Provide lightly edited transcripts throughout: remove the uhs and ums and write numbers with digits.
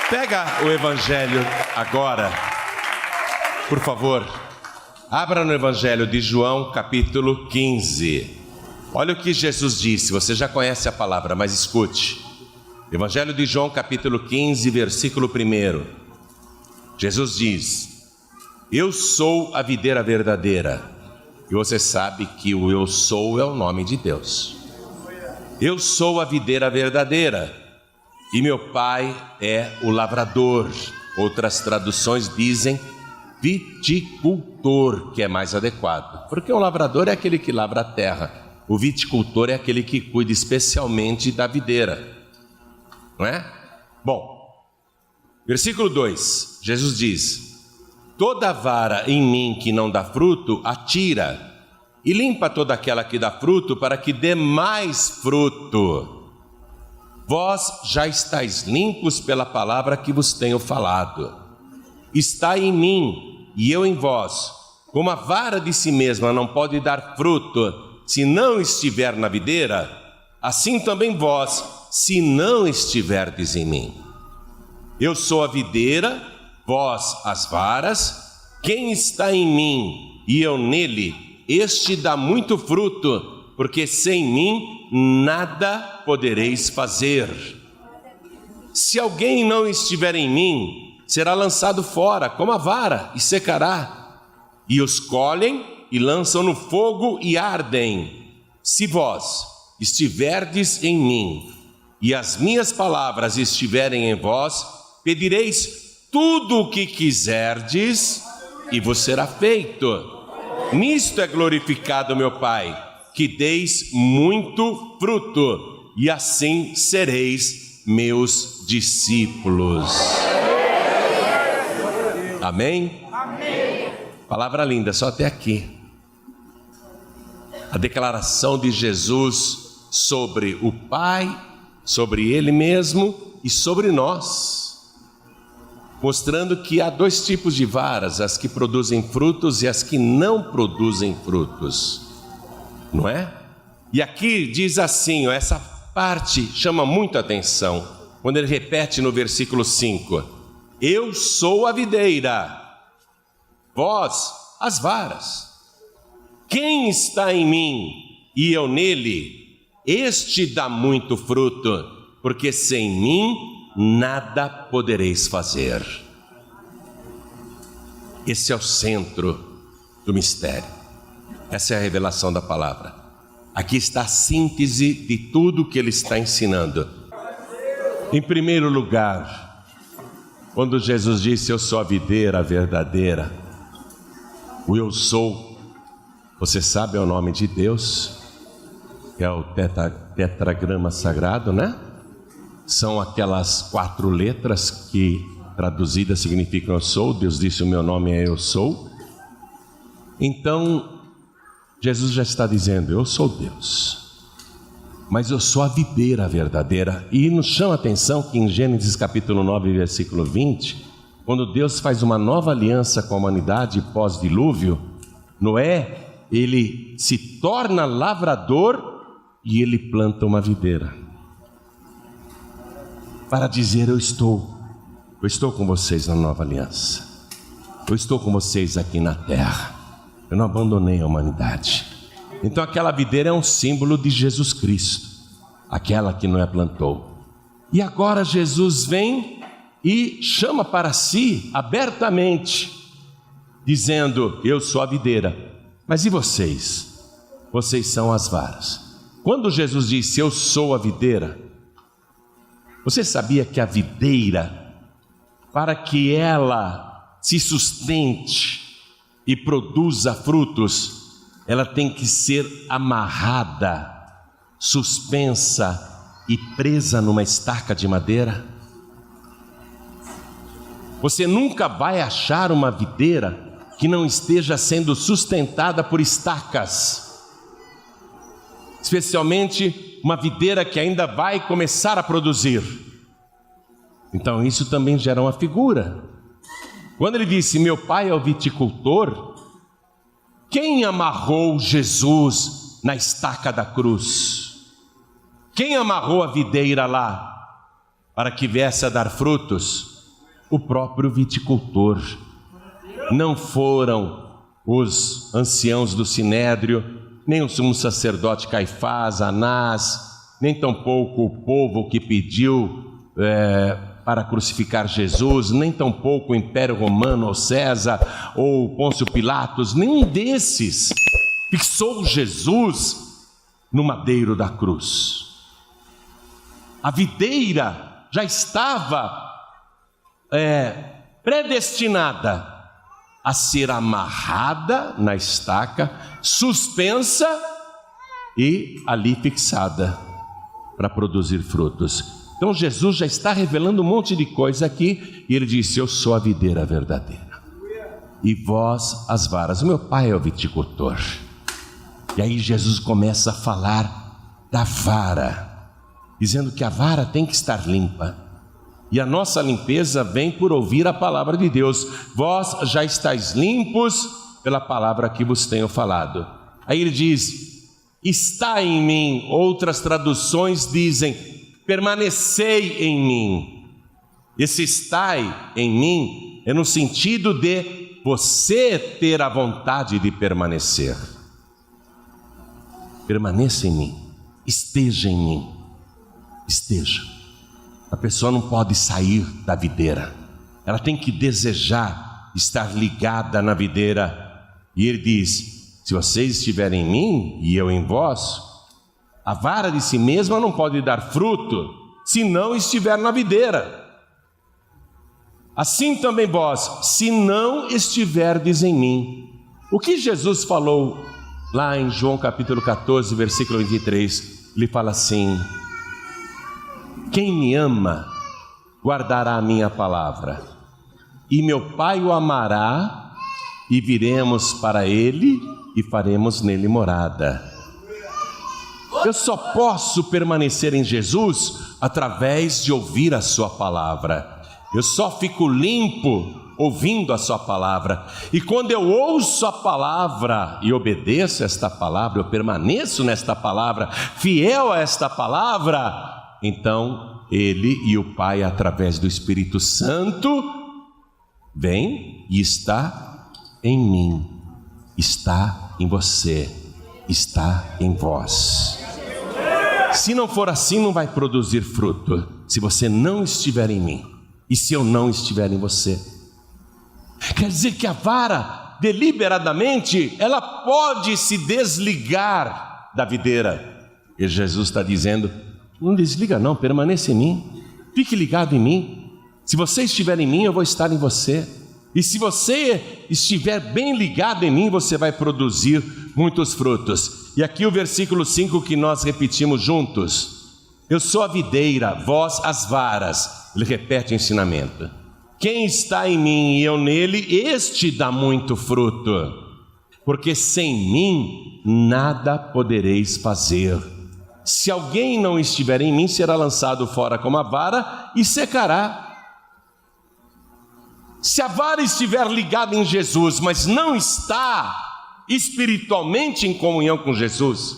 Pega o Evangelho agora, por favor. Abra no Evangelho de João, capítulo 15. Olha o que Jesus disse, você já conhece a palavra, mas escute. Evangelho de João, capítulo 15, versículo 1. Jesus diz: eu sou a videira verdadeira. E você sabe que o eu sou é o nome de Deus. Eu sou a videira verdadeira. E meu pai é o lavrador. Outras traduções dizem viticultor, que é mais adequado. Porque o lavrador é aquele que lavra a terra. O viticultor é aquele que cuida especialmente da videira. Não é? Bom, versículo 2, Jesus diz: toda vara em mim que não dá fruto, atira, e limpa toda aquela que dá fruto, para que dê mais fruto. Vós já estáis limpos pela palavra que vos tenho falado. Está em mim e eu em vós. Como a vara de si mesma não pode dar fruto se não estiver na videira, assim também vós, se não estiverdes em mim. Eu sou a videira, vós as varas. Quem está em mim e eu nele, este dá muito fruto, porque sem mim nada podereis fazer. Se alguém não estiver em mim, será lançado fora como a vara e secará. E os colhem e lançam no fogo e ardem. Se vós estiverdes em mim e as minhas palavras estiverem em vós, pedireis tudo o que quiserdes e vos será feito. Nisto é glorificado meu Pai, que deis muito fruto, e assim sereis meus discípulos. Amém? Amém. Palavra linda, só até aqui. A declaração de Jesus sobre o Pai, sobre Ele mesmo e sobre nós, mostrando que há dois tipos de varas, as que produzem frutos e as que não produzem frutos. Não é? E aqui diz assim, essa parte chama muito a atenção, quando ele repete no versículo 5: eu sou a videira, vós as varas. Quem está em mim e eu nele, este dá muito fruto, porque sem mim nada podereis fazer. Esse é o centro do mistério. Essa é a revelação da palavra. Aqui está a síntese de tudo que ele está ensinando. Em primeiro lugar, quando Jesus disse: eu sou a videira verdadeira, o eu sou, você sabe, é o nome de Deus, é o tetragrama sagrado, né? São aquelas 4 letras que traduzidas significam eu sou. Deus disse: o meu nome é eu sou. Então Jesus já está dizendo: eu sou Deus, mas eu sou a videira verdadeira. E nos chama a atenção que em Gênesis capítulo 9, versículo 20, quando Deus faz uma nova aliança com a humanidade pós-dilúvio, Noé, ele se torna lavrador e ele planta uma videira, para dizer: eu estou com vocês na nova aliança, eu estou com vocês aqui na terra. Eu não abandonei a humanidade. Então aquela videira é um símbolo de Jesus Cristo, aquela que Noé plantou. E agora Jesus vem e chama para si abertamente, dizendo: eu sou a videira, mas e vocês? Vocês são as varas. Quando Jesus disse: eu sou a videira, você sabia que a videira, para que ela se sustente e produza frutos, ela tem que ser amarrada, suspensa e presa numa estaca de madeira? Você nunca vai achar uma videira que não esteja sendo sustentada por estacas, especialmente uma videira que ainda vai começar a produzir. Então isso também gera uma figura. Quando ele disse: meu pai é o viticultor, quem amarrou Jesus na estaca da cruz? Quem amarrou a videira lá para que viesse a dar frutos? o próprio viticultor. Não foram os anciãos do Sinédrio, nem o sumo sacerdote Caifás, Anás, nem tampouco o povo que pediu para crucificar Jesus, nem tampouco o Império Romano, ou César, ou Pôncio Pilatos, nenhum desses fixou Jesus no madeiro da cruz. A videira já estava predestinada a ser amarrada na estaca, suspensa e ali fixada para produzir frutos. Então Jesus já está revelando um monte de coisa aqui, e ele disse: eu sou a videira verdadeira, e vós as varas. O meu pai é o viticultor. E aí Jesus começa a falar da vara, dizendo que a vara tem que estar limpa, e a nossa limpeza vem por ouvir a palavra de Deus. Vós já estáis limpos pela palavra que vos tenho falado. Aí ele diz: está em mim. Outras traduções dizem: permanecei em mim. Esse estai em mim é no sentido de você ter a vontade de permanecer. Permaneça em mim, esteja em mim, esteja. A pessoa não pode sair da videira, ela tem que desejar estar ligada na videira. E ele diz: se vocês estiverem em mim e eu em vós, a vara de si mesma não pode dar fruto se não estiver na videira. Assim também vós, se não estiverdes em mim. O que Jesus falou lá em João capítulo 14, versículo 23, ele fala assim: quem me ama guardará a minha palavra, e meu Pai o amará, e viremos para ele e faremos nele morada. Eu só posso permanecer em Jesus através de ouvir a sua palavra. Eu só fico limpo ouvindo a sua palavra. E quando eu ouço a palavra e obedeço esta palavra, eu permaneço nesta palavra, fiel a esta palavra, então ele e o Pai, através do Espírito Santo, vem e está em mim, está em você, está em vós. Se não for assim, não vai produzir fruto, se você não estiver em mim e se eu não estiver em você. Quer dizer que a vara, deliberadamente, ela pode se desligar da videira. E Jesus está dizendo: não desliga não, permaneça em mim, fique ligado em mim. Se você estiver em mim, eu vou estar em você. E se você estiver bem ligado em mim, você vai produzir muitos frutos. E aqui o versículo 5 que nós repetimos juntos: eu sou a videira, vós as varas. Ele repete o ensinamento: quem está em mim e eu nele, este dá muito fruto, porque sem mim nada podereis fazer. Se alguém não estiver em mim, será lançado fora como a vara e secará. Se a vara estiver ligada em Jesus, mas não está espiritualmente em comunhão com Jesus,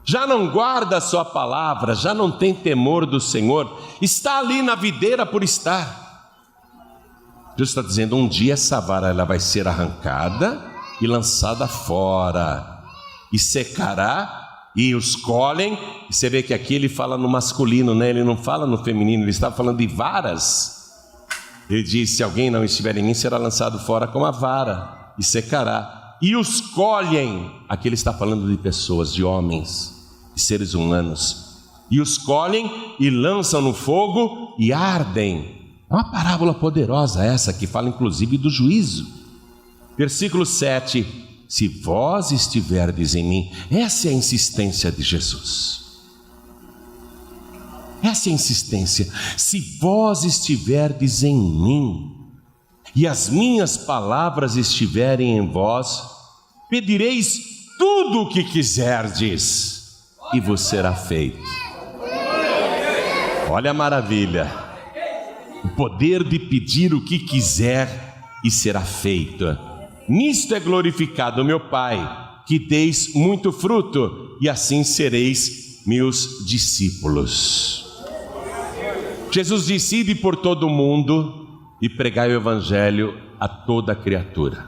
já não guarda a sua palavra, já não tem temor do Senhor, está ali na videira por estar. Deus está dizendo: um dia essa vara ela vai ser arrancada e lançada fora, e secará, e os colhem. E você vê que aqui ele fala no masculino, né? Ele não fala no feminino, ele está falando de varas. Ele diz: se alguém não estiver em mim, será lançado fora como a vara, e secará. E os colhem, aqui ele está falando de pessoas, de homens, de seres humanos. E os colhem e lançam no fogo e ardem. É uma parábola poderosa essa, que fala inclusive do juízo. Versículo 7: se vós estiverdes em mim. Essa é a insistência de Jesus. Essa é a insistência: se vós estiverdes em mim, e as minhas palavras estiverem em vós, pedireis tudo o que quiserdes, e vos será feito. Olha a maravilha, o poder de pedir o que quiser e será feito. Nisto é glorificado meu Pai, que deis muito fruto, e assim sereis meus discípulos. Jesus disse: ide por todo o mundo e pregai o evangelho a toda criatura.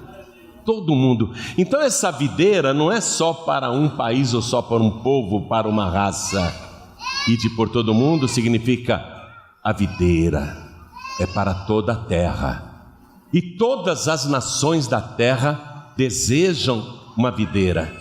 Todo mundo. Então essa videira não é só para um país ou só para um povo, para uma raça. Ide por todo mundo significa a videira é para toda a terra. E todas as nações da terra desejam uma videira.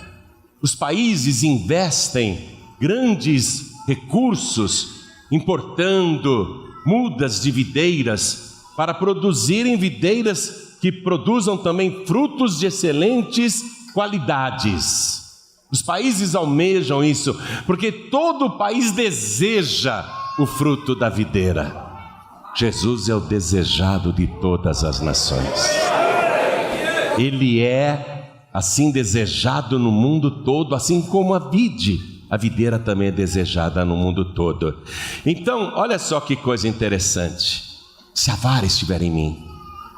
Os países investem grandes recursos importando mudas de videiras para produzirem videiras que produzam também frutos de excelentes qualidades. Os países almejam isso, porque todo país deseja o fruto da videira. Jesus é o desejado de todas as nações. Ele é assim desejado no mundo todo, assim como a vide. A videira também é desejada no mundo todo. Então, olha só que coisa interessante. Se a vara estiver em mim,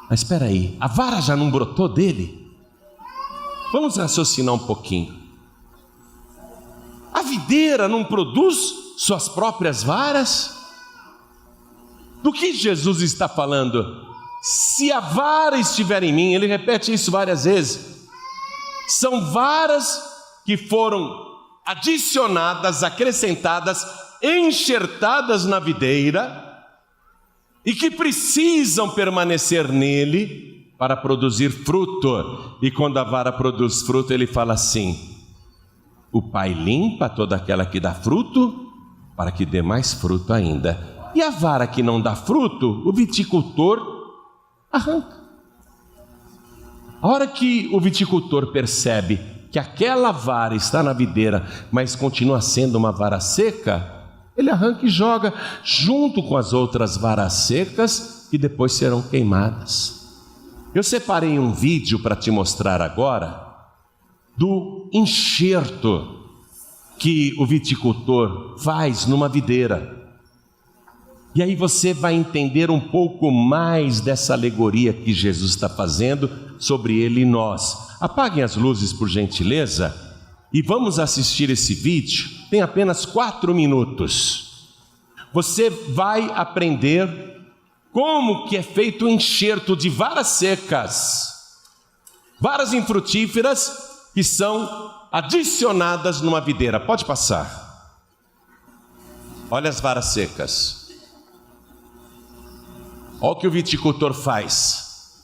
mas espera aí, a vara já não brotou dele? Vamos raciocinar um pouquinho. A videira não produz suas próprias varas? Do que Jesus está falando? Se a vara estiver em mim, ele repete isso várias vezes. São varas que foram adicionadas, acrescentadas, enxertadas na videira e que precisam permanecer nele para produzir fruto. E quando a vara produz fruto, ele fala assim: o Pai limpa toda aquela que dá fruto para que dê mais fruto ainda. E a vara que não dá fruto, o viticultor arranca. A hora que o viticultor percebe que aquela vara está na videira, mas continua sendo uma vara seca, ele arranca e joga junto com as outras varas secas que depois serão queimadas. Eu separei um vídeo para te mostrar agora do enxerto que o viticultor faz numa videira. E aí você vai entender um pouco mais dessa alegoria que Jesus está fazendo sobre ele e nós. Apaguem as luzes, por gentileza, e vamos assistir esse vídeo. Tem apenas 4 minutos. Você vai aprender como que é feito o enxerto de varas secas, varas infrutíferas que são adicionadas numa videira. Pode passar. Olha as varas secas. Olha o que o viticultor faz.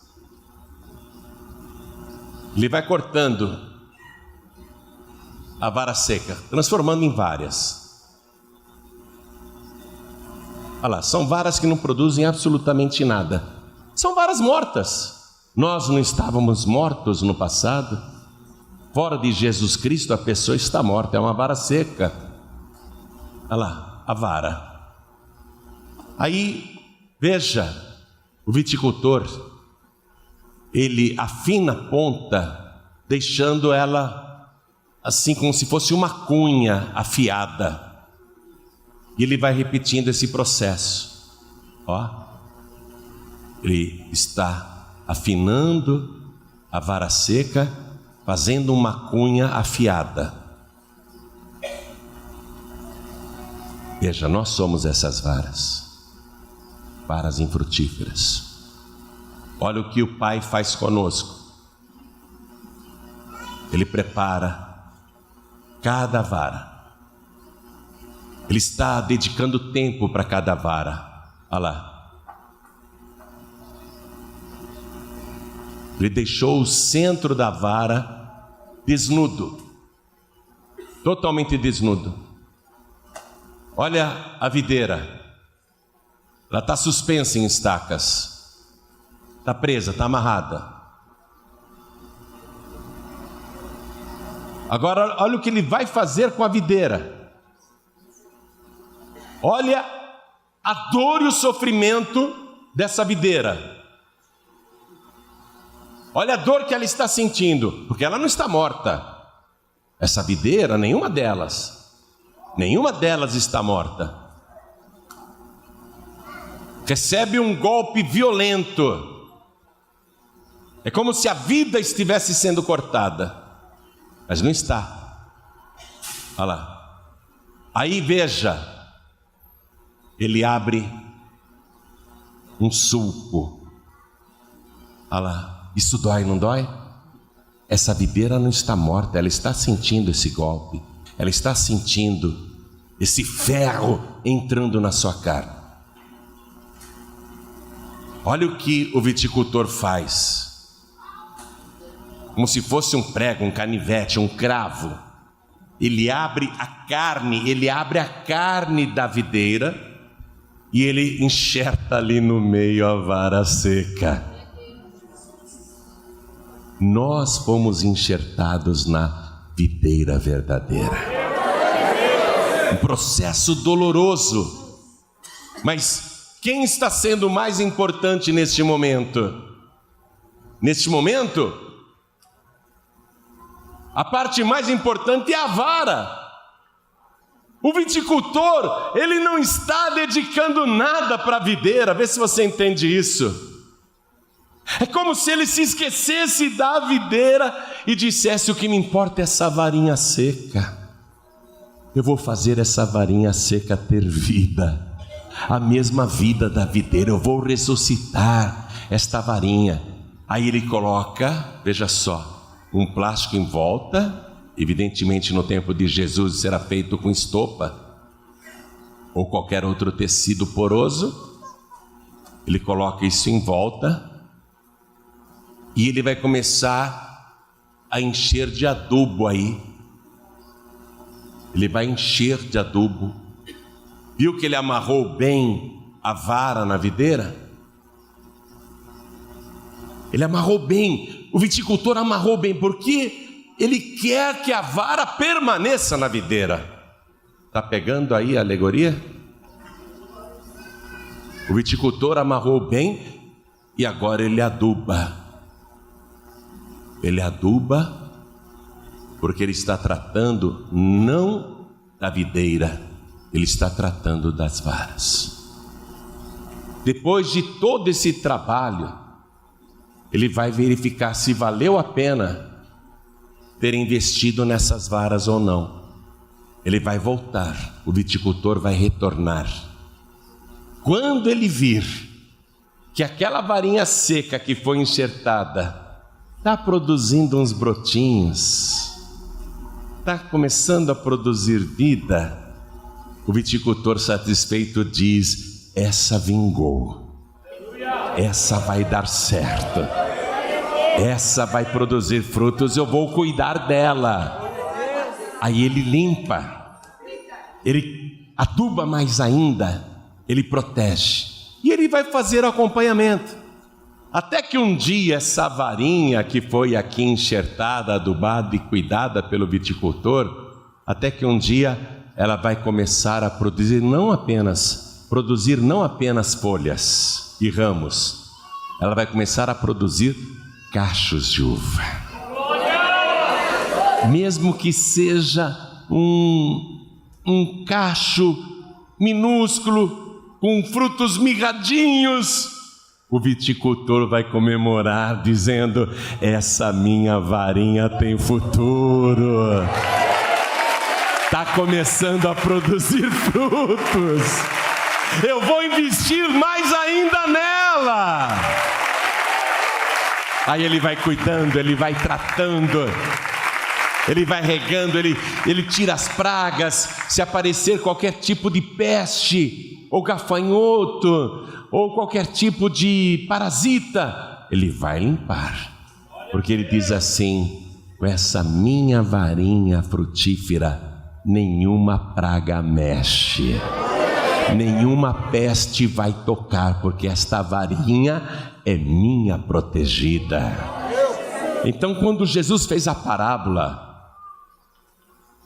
Ele vai cortando a vara seca, transformando em várias. Olha lá, são varas que não produzem absolutamente nada. São varas mortas. Nós não estávamos mortos no passado. Fora de Jesus Cristo a pessoa está morta, é uma vara seca. Olha lá, a vara. Aí, veja, o viticultor, ele afina a ponta, deixando ela assim como se fosse uma cunha afiada. E ele vai repetindo esse processo. Ó, ele está afinando a vara seca, fazendo uma cunha afiada. Veja, nós somos essas varas. Varas infrutíferas. Olha o que o Pai faz conosco. Ele prepara cada vara. Ele está dedicando tempo para cada vara. Olha lá. Ele deixou o centro da vara desnudo. Totalmente desnudo. Olha a videira. Ela está suspensa em estacas, está presa, está amarrada. Agora olha o que ele vai fazer com a videira. Olha a dor e o sofrimento dessa videira. Olha a dor que ela está sentindo, porque ela não está morta. Essa videira, nenhuma delas está morta. Recebe um golpe violento. É como se a vida estivesse sendo cortada, mas não está. Olha lá. Aí veja, ele abre um sulco Olha lá, isso dói, não dói? Essa videira não está morta, ela está sentindo esse golpe, ela está sentindo esse ferro entrando na sua carne. Olha o que o viticultor faz, como se fosse um prego, um canivete, um cravo. Ele abre a carne da videira e ele enxerta ali no meio a vara seca. Nós fomos enxertados na videira verdadeira. Um processo doloroso. Mas quem está sendo mais importante neste momento? Neste momento, a parte mais importante é a vara. O viticultor, ele não está dedicando nada para a videira. Vê se você entende isso. É como se ele se esquecesse da videira e dissesse: o que me importa é essa varinha seca. Eu vou fazer essa varinha seca ter vida, a mesma vida da videira. Eu vou ressuscitar esta varinha. Aí ele coloca, veja só, um plástico em volta. Evidentemente no tempo de Jesus será feito com estopa ou qualquer outro tecido poroso. Ele coloca isso em volta e ele vai começar a encher de adubo aí. Ele vai encher de adubo. Viu que ele amarrou bem a vara na videira? Ele amarrou bem, o viticultor amarrou bem, porque ele quer que a vara permaneça na videira. Está pegando aí a alegoria? O viticultor amarrou bem e agora ele aduba. Ele aduba porque ele está tratando não da videira, ele está tratando das varas. Depois de todo esse trabalho, ele vai verificar se valeu a pena ter investido nessas varas ou não. Ele vai voltar, o viticultor vai retornar. Quando ele vir que aquela varinha seca que foi enxertada está produzindo uns brotinhos, está começando a produzir vida, o viticultor satisfeito diz: essa vingou, essa vai dar certo, essa vai produzir frutos, eu vou cuidar dela. Aí ele limpa, ele aduba mais ainda, ele protege, e ele vai fazer acompanhamento, até que um dia essa varinha que foi aqui enxertada, adubada e cuidada pelo viticultor, até que um dia ela vai começar a produzir não apenas folhas e ramos, ela vai começar a produzir cachos de uva. Mesmo que seja um cacho minúsculo, com frutos mirradinhos, o viticultor vai comemorar dizendo: essa minha varinha tem futuro, está começando a produzir frutos, eu vou investir mais ainda nela. Aí ele vai cuidando, ele vai tratando, ele vai regando, ele tira as pragas. Se aparecer qualquer tipo de peste, ou gafanhoto, ou qualquer tipo de parasita, ele vai limpar, porque ele diz assim: com essa minha varinha frutífera, nenhuma praga mexe, nenhuma peste vai tocar, porque esta varinha é minha protegida. Então, quando Jesus fez a parábola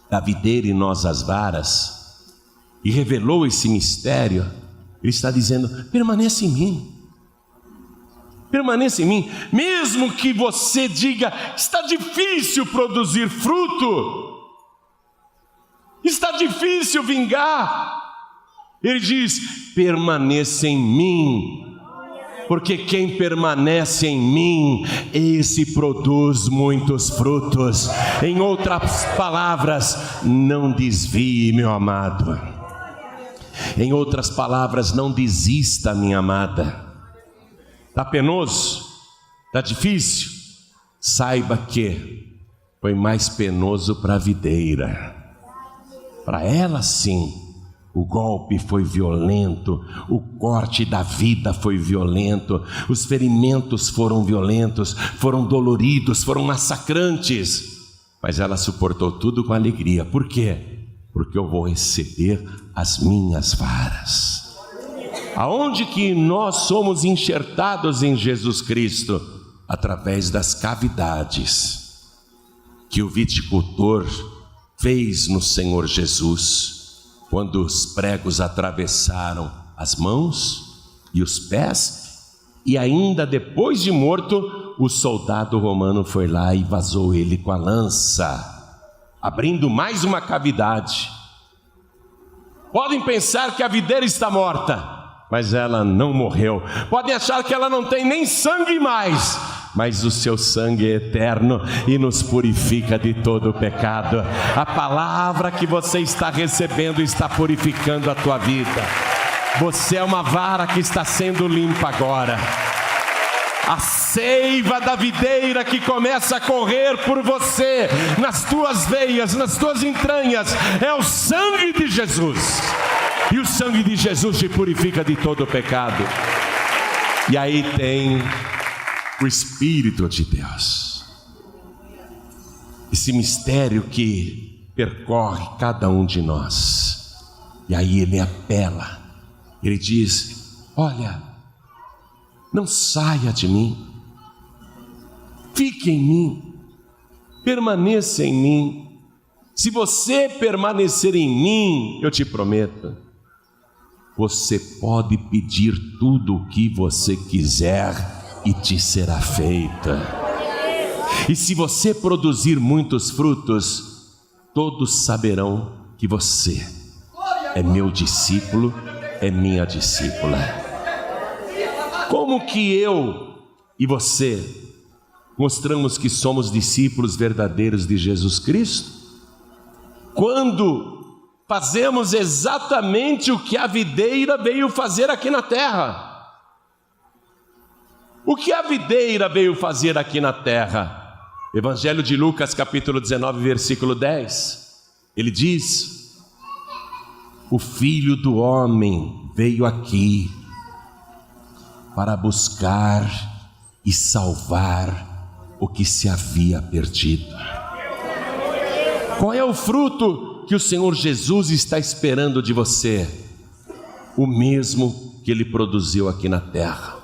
da videira e nós as varas, e revelou esse mistério, ele está dizendo: permaneça em mim, permaneça em mim. Mesmo que você diga: está difícil produzir fruto, está difícil vingar, ele diz: permaneça em mim, porque quem permanece em mim, esse produz muitos frutos. Em outras palavras, não desvie, meu amado. Em outras palavras, não desista, minha amada. Está penoso? Está difícil? Saiba que foi mais penoso para a videira. Para ela sim, o golpe foi violento, o corte da vida foi violento, os ferimentos foram violentos, foram doloridos, foram massacrantes. Mas ela suportou tudo com alegria. Por quê? Porque eu vou receber as minhas varas. Aonde que nós somos enxertados em Jesus Cristo? Através das cavidades que o viticultor fez no Senhor Jesus, quando os pregos atravessaram as mãos e os pés, e ainda depois de morto, o soldado romano foi lá e vazou ele com a lança, abrindo mais uma cavidade. Podem pensar que a videira está morta, mas ela não morreu. Podem achar que ela não tem nem sangue mais, mas o seu sangue é eterno e nos purifica de todo o pecado. A palavra que você está recebendo está purificando a tua vida. Você é uma vara que está sendo limpa agora. A seiva da videira que começa a correr por você, nas tuas veias, nas tuas entranhas, é o sangue de Jesus. E o sangue de Jesus te purifica de todo o pecado. E aí tem o Espírito de Deus, esse mistério que percorre cada um de nós. E aí ele apela, ele diz: olha, não saia de mim, fique em mim, permaneça em mim. Se você permanecer em mim, eu te prometo, você pode pedir tudo o que você quiser e te será feita. E se você produzir muitos frutos, todos saberão que você é meu discípulo, é minha discípula. Como que eu e você mostramos que somos discípulos verdadeiros de Jesus Cristo? Quando fazemos exatamente o que a videira veio fazer aqui na terra. O que a videira veio fazer aqui na terra? Evangelho de Lucas, capítulo 19, versículo 10. Ele diz: o Filho do Homem veio aqui para buscar e salvar o que se havia perdido. Qual é o fruto que o Senhor Jesus está esperando de você? O mesmo que Ele produziu aqui na terra.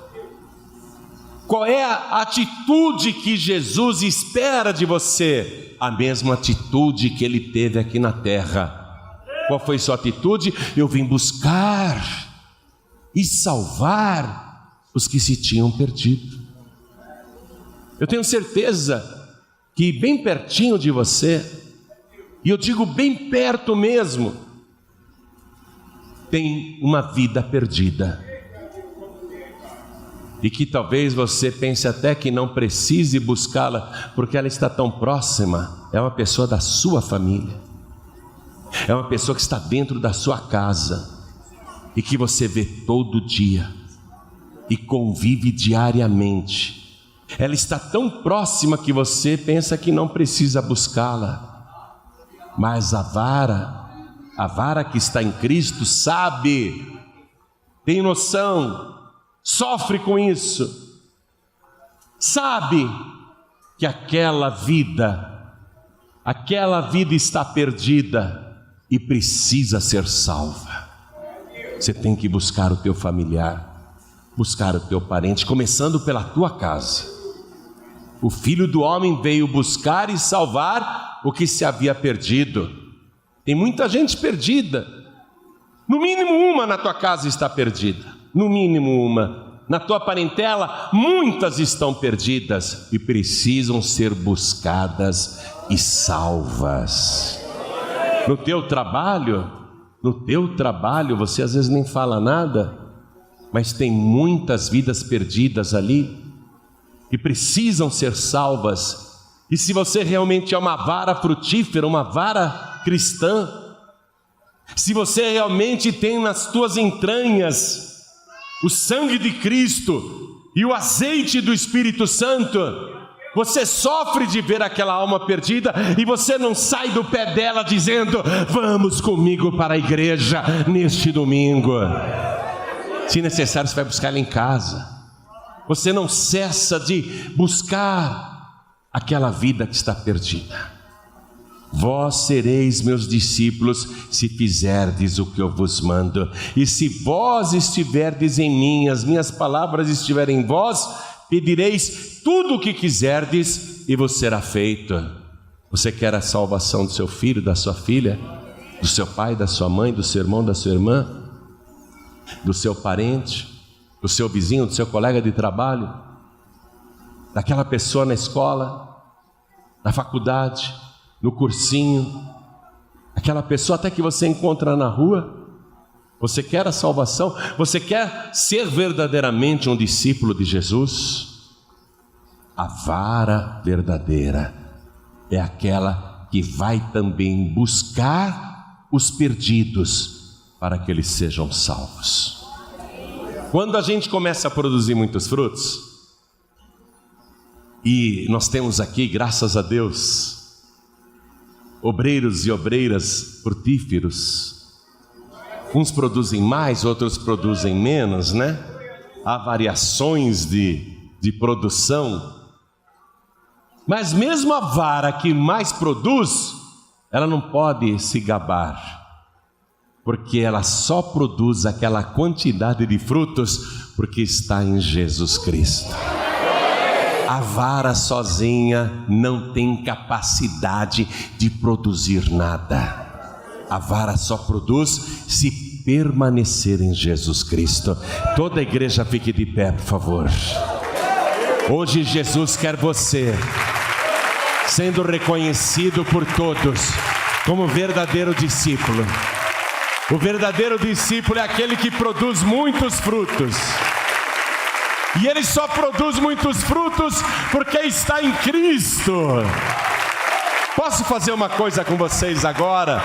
Qual é a atitude que Jesus espera de você? A mesma atitude que Ele teve aqui na terra. Qual foi sua atitude? Eu vim buscar e salvar os que se tinham perdido. Eu tenho certeza que bem pertinho de você, e eu digo bem perto mesmo, tem uma vida perdida. E que talvez você pense até que não precise buscá-la, porque ela está tão próxima. É uma pessoa da sua família, é uma pessoa que está dentro da sua casa, e que você vê todo dia, e convive diariamente. Ela está tão próxima que você pensa que não precisa buscá-la. Mas a vara que está em Cristo sabe, tem noção, sofre com isso, sabe que aquela vida está perdida e precisa ser salva. Você tem que buscar o teu familiar, buscar o teu parente, começando pela tua casa. O Filho do Homem veio buscar e salvar o que se havia perdido. Tem muita gente perdida. No mínimo uma na tua casa está perdida. No mínimo uma. Na tua parentela, muitas estão perdidas e precisam ser buscadas e salvas. No teu trabalho, você às vezes nem fala nada, mas tem muitas vidas perdidas ali que precisam ser salvas. E se você realmente é uma vara frutífera, uma vara cristã, se você realmente tem nas tuas entranhas o sangue de Cristo, e o azeite do Espírito Santo, você sofre de ver aquela alma perdida e você não sai do pé dela dizendo: vamos comigo para a igreja neste domingo. Se necessário, você vai buscar ela em casa. Você não cessa de buscar aquela vida que está perdida. Vós sereis meus discípulos se fizerdes o que eu vos mando. E se vós estiverdes em mim, as minhas palavras estiverem em vós, pedireis tudo o que quiserdes e vos será feito. Você quer a salvação do seu filho, da sua filha, do seu pai, da sua mãe, do seu irmão, da sua irmã, do seu parente, do seu vizinho, do seu colega de trabalho, daquela pessoa na escola, na faculdade, no cursinho, aquela pessoa até que você encontra na rua? Você quer a salvação? Você quer ser verdadeiramente um discípulo de Jesus? A vara verdadeira é aquela que vai também buscar os perdidos para que eles sejam salvos. Quando a gente começa a produzir muitos frutos, e nós temos aqui, graças a Deus, obreiros e obreiras frutíferos, uns produzem mais, outros produzem menos, né? Há variações de produção, mas mesmo a vara que mais produz, ela não pode se gabar, porque ela só produz aquela quantidade de frutos porque está em Jesus Cristo. A vara sozinha não tem capacidade de produzir nada. A vara só produz se permanecer em Jesus Cristo. Toda a igreja fique de pé, por favor. Hoje Jesus quer você sendo reconhecido por todos como verdadeiro discípulo. O verdadeiro discípulo é aquele que produz muitos frutos. E ele só produz muitos frutos porque está em Cristo. Posso fazer uma coisa com vocês agora?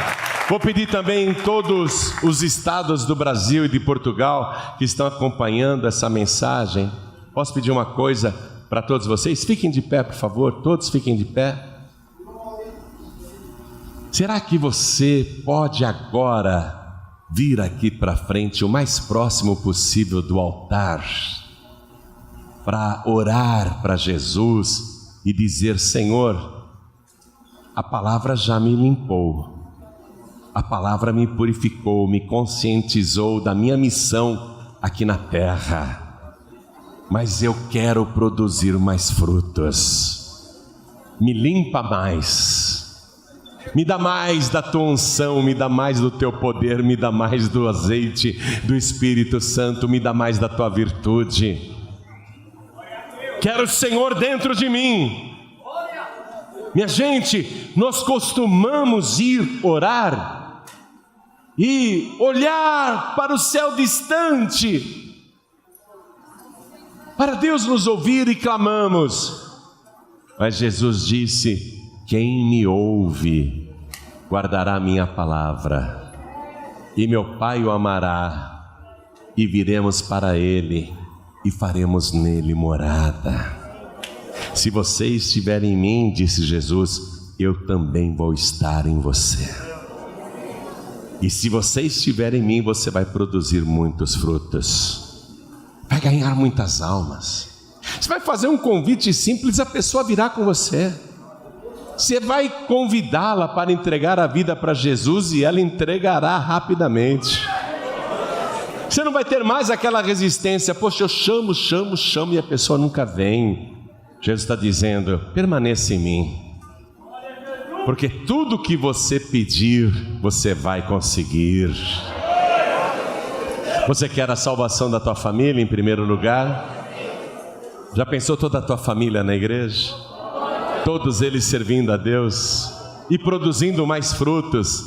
Vou pedir também em todos os estados do Brasil e de Portugal que estão acompanhando essa mensagem. Posso pedir uma coisa para todos vocês? Fiquem de pé, por favor. Todos fiquem de pé. Será que você pode agora vir aqui para frente o mais próximo possível do altar, para orar para Jesus e dizer: Senhor, a palavra já me limpou, a palavra me purificou, me conscientizou da minha missão aqui na terra, mas eu quero produzir mais frutos. Me limpa mais, me dá mais da tua unção, me dá mais do teu poder, me dá mais do azeite do Espírito Santo, me dá mais da tua virtude. Quero o Senhor dentro de mim. Minha gente, nós costumamos ir orar e olhar para o céu distante, para Deus nos ouvir, e clamamos. Mas Jesus disse: quem me ouve guardará a minha palavra, e meu Pai o amará, e viremos para ele e faremos nele morada. Se você estiver em mim, disse Jesus, eu também vou estar em você. E se você estiver em mim, você vai produzir muitos frutos, vai ganhar muitas almas. Você vai fazer um convite simples, a pessoa virá com você. Você vai convidá-la para entregar a vida para Jesus e ela entregará rapidamente. Você não vai ter mais aquela resistência: poxa, eu chamo e a pessoa nunca vem. Jesus está dizendo: permaneça em mim, porque tudo que você pedir, você vai conseguir. Você quer a salvação da tua família em primeiro lugar? Já pensou toda a tua família na igreja? Todos eles servindo a Deus e produzindo mais frutos.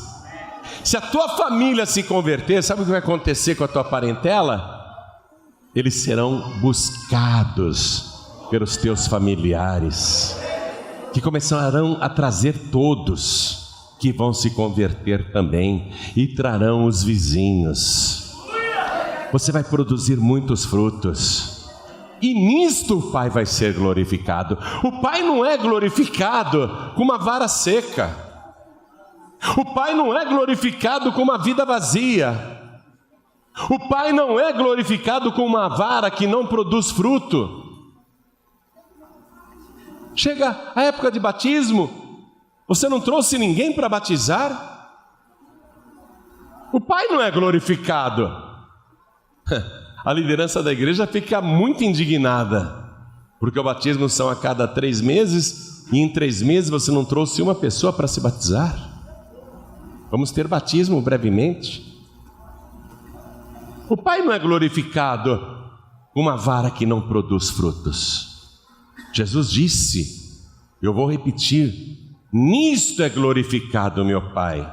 Se a tua família se converter, sabe o que vai acontecer com a tua parentela? Eles serão buscados pelos teus familiares, que começarão a trazer todos, que vão se converter também, e trarão os vizinhos. Você vai produzir muitos frutos. E nisto o Pai vai ser glorificado. O Pai não é glorificado com uma vara seca. O Pai não é glorificado com uma vida vazia. O Pai não é glorificado com uma vara que não produz fruto. Chega a época de batismo, você não trouxe ninguém para batizar? O Pai não é glorificado. A liderança da igreja fica muito indignada, porque o batismo são a cada 3 meses, e em 3 meses você não trouxe uma pessoa para se batizar. Vamos ter batismo brevemente. O Pai não é glorificado com uma vara que não produz frutos. Jesus disse, eu vou repetir, nisto é glorificado meu Pai,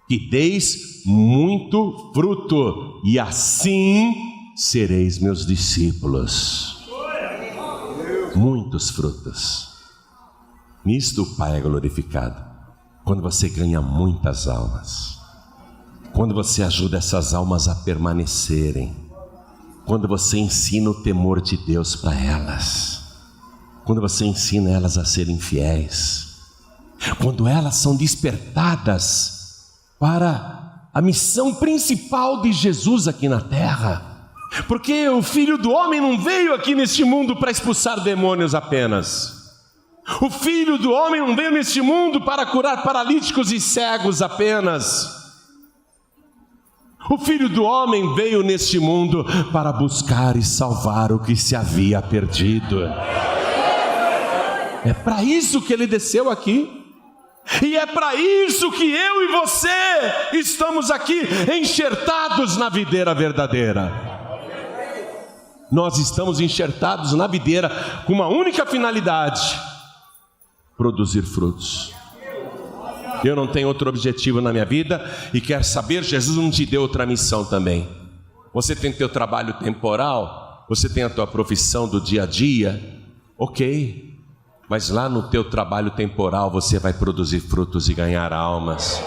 que deis muito fruto, e assim sereis meus discípulos. Muitos frutos. Nisto o Pai é glorificado, quando você ganha muitas almas, quando você ajuda essas almas a permanecerem, quando você ensina o temor de Deus para elas, quando você ensina elas a serem fiéis, quando elas são despertadas para a missão principal de Jesus aqui na terra. Porque o Filho do Homem não veio aqui neste mundo para expulsar demônios apenas. O Filho do Homem não veio neste mundo para curar paralíticos e cegos apenas. O Filho do Homem veio neste mundo para buscar e salvar o que se havia perdido. É para isso que ele desceu aqui. E é para isso que eu e você estamos aqui, enxertados na videira verdadeira. Nós estamos enxertados na videira com uma única finalidade: produzir frutos. Eu não tenho outro objetivo na minha vida, e quer saber, Jesus não te deu outra missão também. Você tem teu trabalho temporal, você tem a tua profissão do dia a dia, ok, mas lá no teu trabalho temporal você vai produzir frutos e ganhar almas.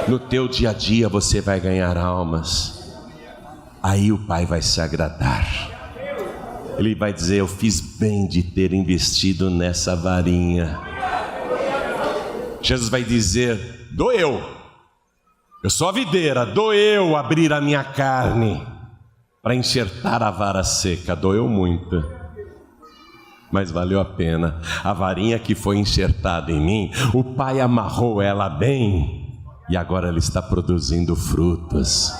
No teu dia a dia você vai ganhar almas. Aí o Pai vai se agradar. Ele vai dizer, eu fiz bem de ter investido nessa varinha. Jesus vai dizer, doeu, eu sou a videira, doeu abrir a minha carne para enxertar a vara seca, doeu muito, mas valeu a pena. A varinha que foi enxertada em mim, o Pai amarrou ela bem, e agora ela está produzindo frutos.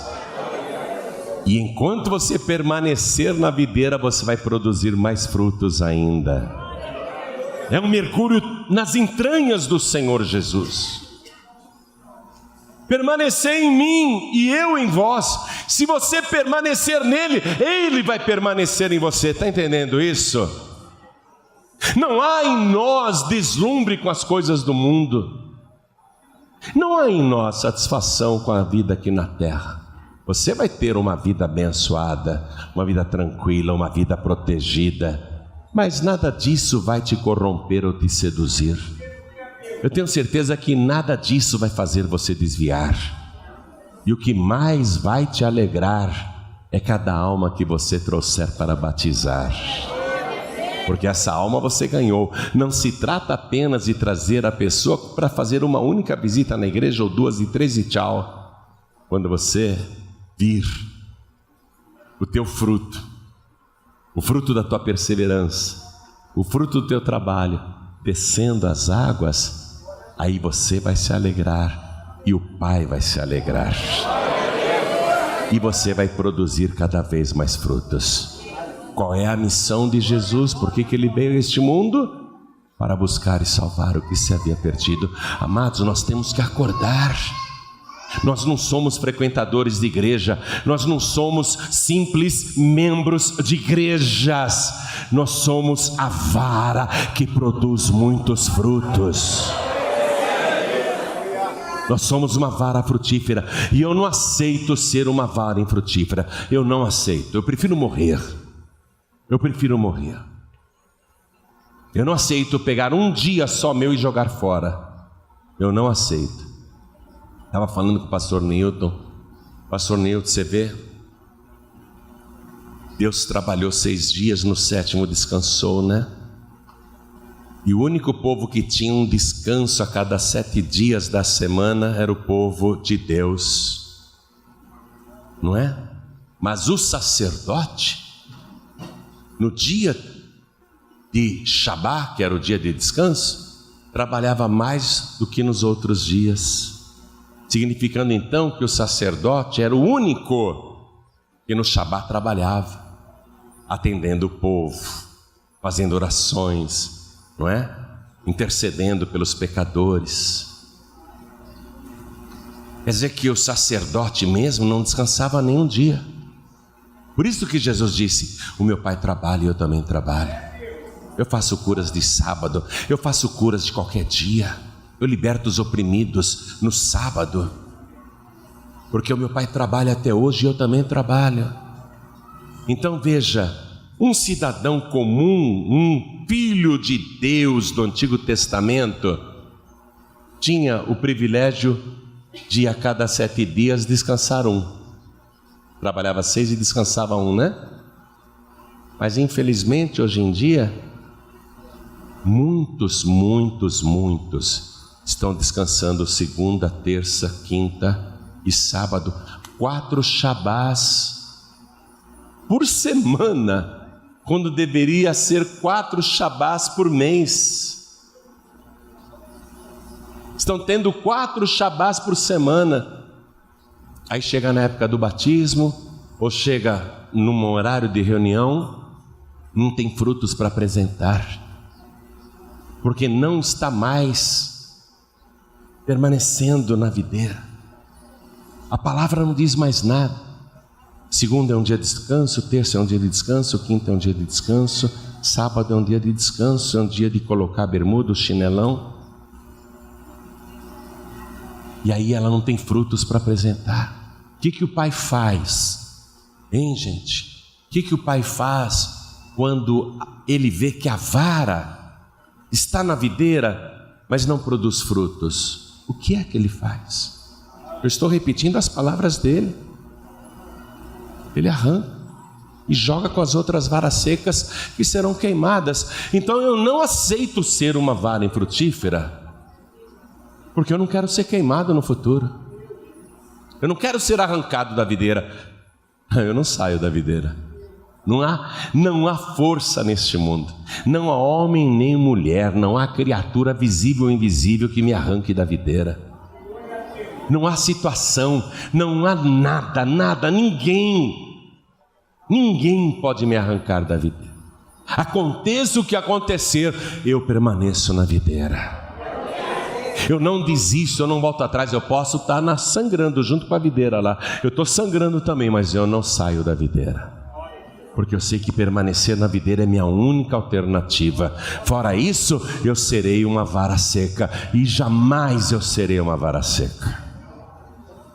E enquanto você permanecer na videira, você vai produzir mais frutos ainda. É um mergulho nas entranhas do Senhor Jesus. Permanecer em mim e eu em vós. Se você permanecer nele, ele vai permanecer em você. Está entendendo isso? Não há em nós deslumbre com as coisas do mundo. Não há em nós satisfação com a vida aqui na terra. Você vai ter uma vida abençoada, uma vida tranquila, uma vida protegida, mas nada disso vai te corromper ou te seduzir. Eu tenho certeza que nada disso vai fazer você desviar. E o que mais vai te alegrar é cada alma que você trouxer para batizar. Porque essa alma você ganhou. Não se trata apenas de trazer a pessoa para fazer uma única visita na igreja, ou 2 e 3 e tchau. Quando você vir o teu fruto, o fruto da tua perseverança, o fruto do teu trabalho, descendo as águas, aí você vai se alegrar, e o Pai vai se alegrar, e você vai produzir cada vez mais frutos. Qual é a missão de Jesus? Por que ele veio a este mundo? Para buscar e salvar o que se havia perdido. Amados, nós temos que acordar. Nós não somos frequentadores de igreja, nós não somos simples membros de igrejas, nós somos a vara que produz muitos frutos. Nós somos uma vara frutífera, e eu não aceito ser uma vara infrutífera. Eu não aceito, eu prefiro morrer. Eu não aceito pegar um dia só meu e jogar fora. Eu não aceito. Estava falando com o pastor Newton. Pastor Newton, você vê? Deus trabalhou 6 dias, no 7º descansou, né? E o único povo que tinha um descanso a cada 7 dias da semana era o povo de Deus, não é? Mas o sacerdote, no dia de Shabá, que era o dia de descanso, trabalhava mais do que nos outros dias, significando então que o sacerdote era o único que no Shabá trabalhava, atendendo o povo, fazendo orações, não é? Intercedendo pelos pecadores. Quer dizer que o sacerdote mesmo não descansava nenhum dia. Por isso que Jesus disse: o meu Pai trabalha e eu também trabalho. Eu faço curas de sábado, eu faço curas de qualquer dia, eu liberto os oprimidos no sábado, porque o meu Pai trabalha até hoje e eu também trabalho. Então veja, um cidadão comum, um filho de Deus do Antigo Testamento, tinha o privilégio de a cada 7 dias descansar um. Trabalhava 6 e descansava 1, né? Mas infelizmente hoje em dia, muitos estão descansando segunda, terça, quinta e sábado, 4 Shabás por semana, quando deveria ser 4 Shabás por mês. Estão tendo 4 Shabás por semana. Aí chega na época do batismo, ou chega num horário de reunião, não tem frutos para apresentar, porque não está mais permanecendo na videira. A palavra não diz mais nada. Segunda é um dia de descanso, terça é um dia de descanso, quinta é um dia de descanso, sábado é um dia de descanso, é um dia de colocar a bermuda, o chinelão. E aí ela não tem frutos para apresentar. O que o pai faz? Hein, gente? O que o pai faz quando ele vê que a vara está na videira, mas não produz frutos? O que é que ele faz? Eu estou repetindo as palavras dele. Ele arranca e joga com as outras varas secas que serão queimadas. Então eu não aceito ser uma vara infrutífera, porque eu não quero ser queimado no futuro. Eu não quero ser arrancado da videira. Eu não saio da videira. Não há força neste mundo. Não há homem nem mulher, não há criatura visível ou invisível que me arranque da videira. Não há situação, não há nada, ninguém pode me arrancar da videira. Aconteça o que acontecer, eu permaneço na videira. Eu não desisto, eu não volto atrás. Eu posso estar sangrando junto com a videira lá, eu estou sangrando também, mas eu não saio da videira, porque eu sei que permanecer na videira é minha única alternativa. Fora isso, eu serei uma vara seca, e jamais eu serei uma vara seca.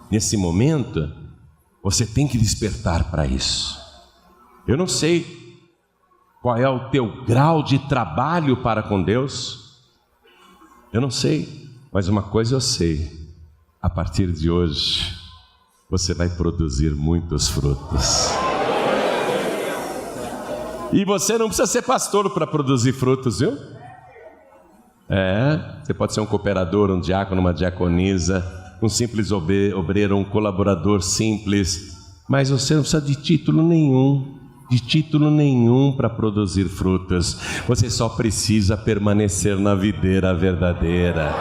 Nesse momento, você tem que despertar para isso. Eu não sei qual é o teu grau de trabalho para com Deus, eu não sei, mas uma coisa eu sei: a partir de hoje, você vai produzir muitos frutos. E você não precisa ser pastor para produzir frutos, viu? Você pode ser um cooperador, um diácono, uma diaconisa, um simples obreiro, um colaborador simples, mas você não precisa de título nenhum para produzir frutos. Você só precisa permanecer na videira verdadeira.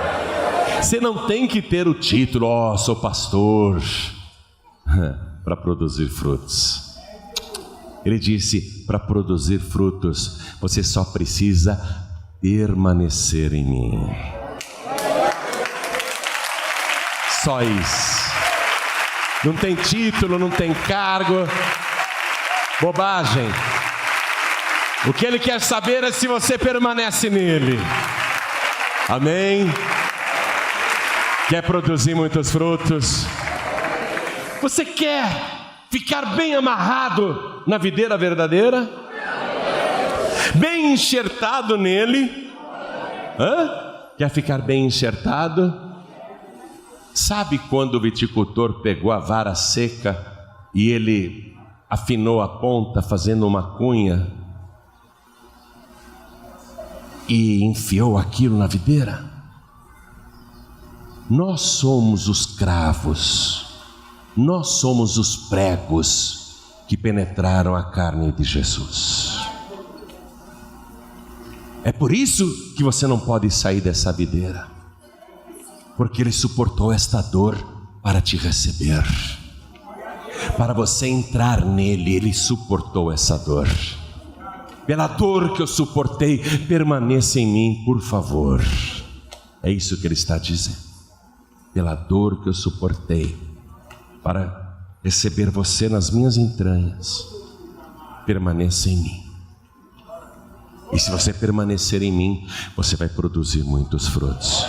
Você não tem que ter o título, sou pastor, para produzir frutos. Ele disse: para produzir frutos, você só precisa permanecer em mim. Só isso. Não tem título, não tem cargo. Bobagem. O que ele quer saber é se você permanece nele. Amém? Quer produzir muitos frutos? Você quer ficar bem amarrado na videira verdadeira? Bem enxertado nele? Quer ficar bem enxertado? Sabe quando o viticultor pegou a vara seca e ele afinou a ponta fazendo uma cunha e enfiou aquilo na videira? Nós somos os cravos, nós somos os pregos que penetraram a carne de Jesus. É por isso que você não pode sair dessa videira, porque Ele suportou esta dor para te receber. Para você entrar nele, Ele suportou essa dor. Pela dor que eu suportei, permaneça em mim, por favor. É isso que Ele está dizendo. Pela dor que eu suportei para receber você nas minhas entranhas, permaneça em mim. E se você permanecer em mim, você vai produzir muitos frutos.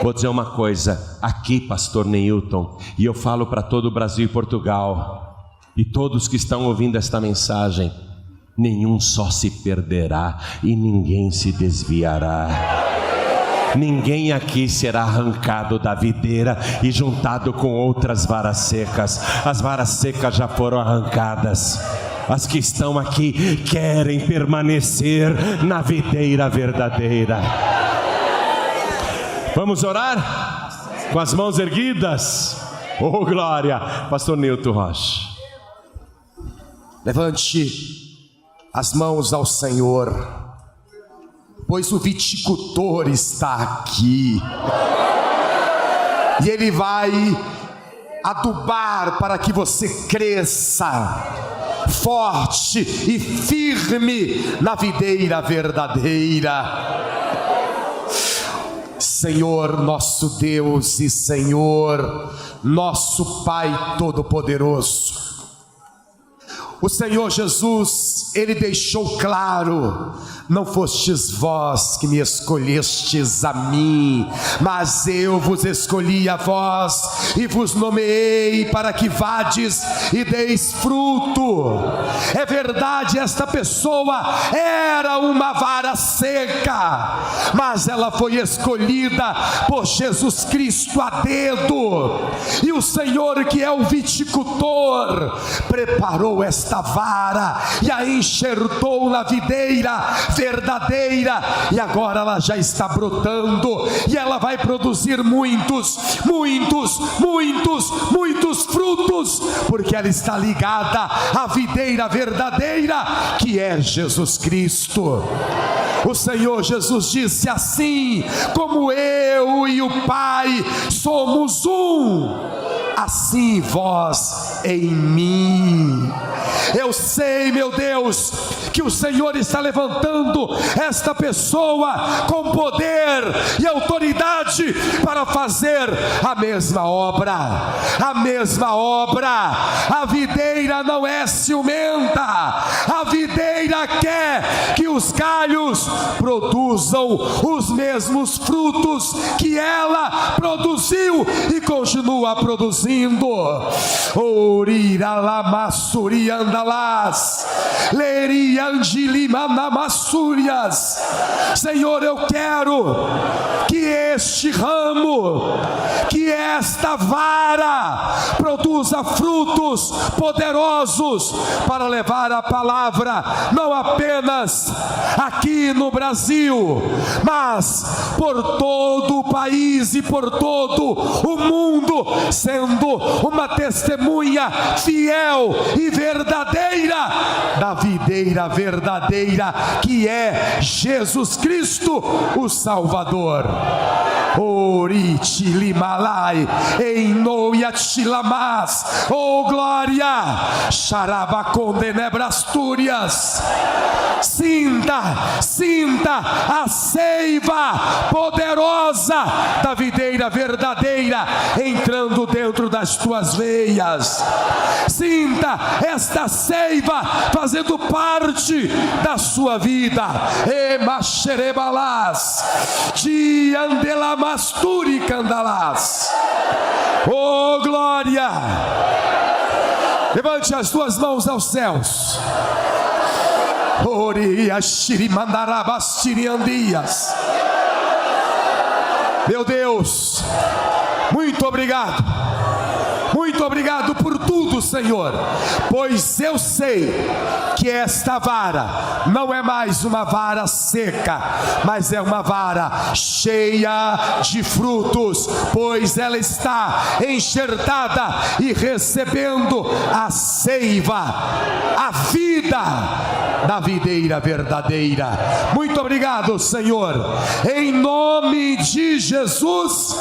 Vou dizer uma coisa aqui, pastor Neilton, e eu falo para todo o Brasil e Portugal, e todos que estão ouvindo esta mensagem: nenhum só se perderá e ninguém se desviará. Ninguém aqui será arrancado da videira e juntado com outras varas secas. As varas secas já foram arrancadas. As que estão aqui querem permanecer na videira verdadeira. Vamos orar? Com as mãos erguidas. Oh, glória! Pastor Nilton Rocha. Levante as mãos ao Senhor, pois o viticultor está aqui. E Ele vai adubar para que você cresça forte e firme na videira verdadeira. Senhor nosso Deus e Senhor nosso Pai Todo-Poderoso, o Senhor Jesus, Ele deixou claro: não fostes vós que me escolhestes a mim, mas eu vos escolhi a vós e vos nomeei para que vades e deis fruto. É verdade, esta pessoa era uma vara seca, mas ela foi escolhida por Jesus Cristo a dedo, e o Senhor, que é o viticultor, preparou esta vara e a enxertou na videira verdadeira, e agora ela já está brotando, e ela vai produzir muitos frutos, porque ela está ligada à videira verdadeira, que é Jesus Cristo. O Senhor Jesus disse assim: como eu e o Pai somos um, assim vós em mim. Eu sei, meu Deus, que o Senhor está levantando esta pessoa com poder e autoridade para fazer a mesma obra. A mesma obra. A videira não é ciumenta. A videira quer que os galhos produzam os mesmos frutos que ela produziu e continua produzindo. Orira lamassuri andalás, leria andilimanamasúrias. Senhor, eu quero que este ramo, que esta vara produza frutos poderosos para levar a palavra não apenas aqui no Brasil, mas por todo o país e por todo o mundo, sendo uma testemunha fiel e verdadeira da videira verdadeira, que é Jesus Cristo, o Salvador. Oriti limalai em noiatilamas, oh glória, xarabacondenebrastúrias. Sinta a seiva poderosa da videira verdadeira entrando dentro das tuas veias. Sinta esta seiva fazendo parte da sua vida. Emaxerebalás, diandelamasturi candalás. Oh glória! Levante as tuas mãos aos céus. Meu Deus, muito obrigado Muito obrigado por tudo, Senhor, pois eu sei que esta vara não é mais uma vara seca, mas é uma vara cheia de frutos, pois ela está enxertada e recebendo a seiva, a vida da videira verdadeira. Muito obrigado, Senhor, em nome de Jesus,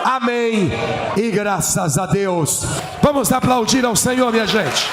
amém e graças a Deus. Vamos aplaudir ao Senhor, minha gente.